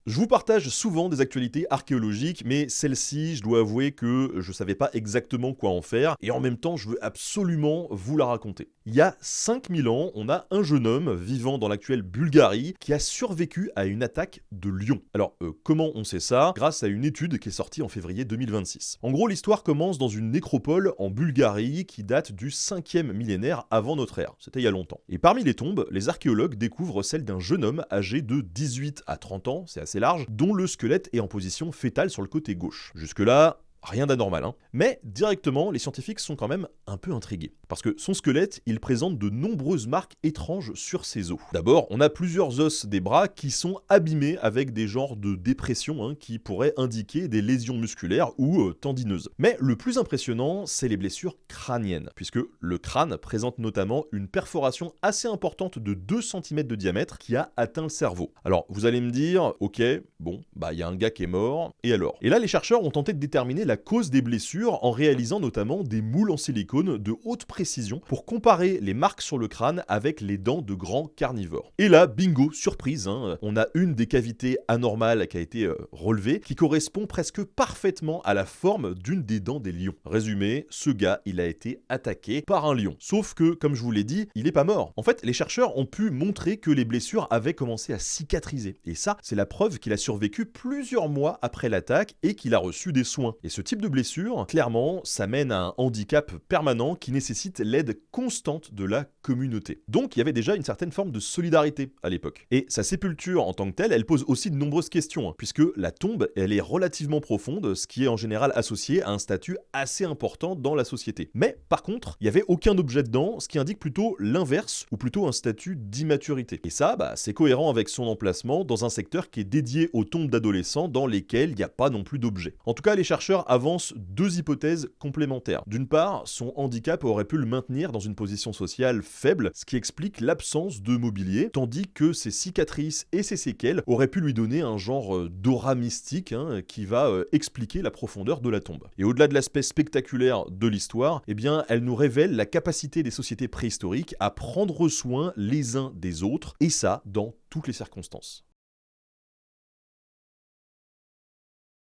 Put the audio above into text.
Je vous partage souvent des actualités archéologiques, mais celle-ci, je dois avouer que je savais pas exactement quoi en faire, et en même temps, je veux absolument vous la raconter. Il y a 5000 ans, on a un jeune homme vivant dans l'actuelle Bulgarie qui a survécu à une attaque de lion. Alors, comment on sait ça? Grâce à une étude qui est sortie en février 2026. En gros, l'histoire commence dans une nécropole en Bulgarie qui date du 5e millénaire avant notre ère. C'était il y a longtemps. Et parmi les tombes, les archéologues découvrent celle d'un jeune homme âgé de 18 à 30 ans, c'est assez large, dont le squelette est en position fétale sur le côté gauche. Jusque-là, rien d'anormal, hein. Mais directement, les scientifiques sont quand même un peu intrigués. Parce que son squelette, il présente de nombreuses marques étranges sur ses os. D'abord, on a plusieurs os des bras qui sont abîmés avec des genres de dépressions qui pourraient indiquer des lésions musculaires ou tendineuses. Mais le plus impressionnant, c'est les blessures crâniennes, puisque le crâne présente notamment une perforation assez importante de 2 cm de diamètre qui a atteint le cerveau. Alors, vous allez me dire, ok, bon, bah il y a un gars qui est mort, et alors? Et là, les chercheurs ont tenté de déterminer la cause des blessures en réalisant notamment des moules en silicone de haute précision pour comparer les marques sur le crâne avec les dents de grands carnivores. Et là, bingo, surprise, on a une des cavités anormales qui a été relevée qui correspond presque parfaitement à la forme d'une des dents des lions. Résumé, ce gars, il a été attaqué par un lion. Sauf que, comme je vous l'ai dit, il n'est pas mort. En fait, les chercheurs ont pu montrer que les blessures avaient commencé à cicatriser. Et ça, c'est la preuve qu'il a survécu plusieurs mois après l'attaque et qu'il a reçu des soins. Et ce type de blessure, clairement, ça mène à un handicap permanent qui nécessite l'aide constante de la communauté. Donc il y avait déjà une certaine forme de solidarité à l'époque. Et sa sépulture en tant que telle, elle pose aussi de nombreuses questions, puisque la tombe, elle est relativement profonde, ce qui est en général associé à un statut assez important dans la société. Mais par contre, il n'y avait aucun objet dedans, ce qui indique plutôt l'inverse, ou plutôt un statut d'immaturité. Et ça, c'est cohérent avec son emplacement dans un secteur qui est dédié aux tombes d'adolescents dans lesquelles il n'y a pas non plus d'objets. En tout cas, les chercheurs avance 2 hypothèses complémentaires. D'une part, son handicap aurait pu le maintenir dans une position sociale faible, ce qui explique l'absence de mobilier, tandis que ses cicatrices et ses séquelles auraient pu lui donner un genre d'aura mystique qui va expliquer la profondeur de la tombe. Et au-delà de l'aspect spectaculaire de l'histoire, eh bien, elle nous révèle la capacité des sociétés préhistoriques à prendre soin les uns des autres, et ça dans toutes les circonstances.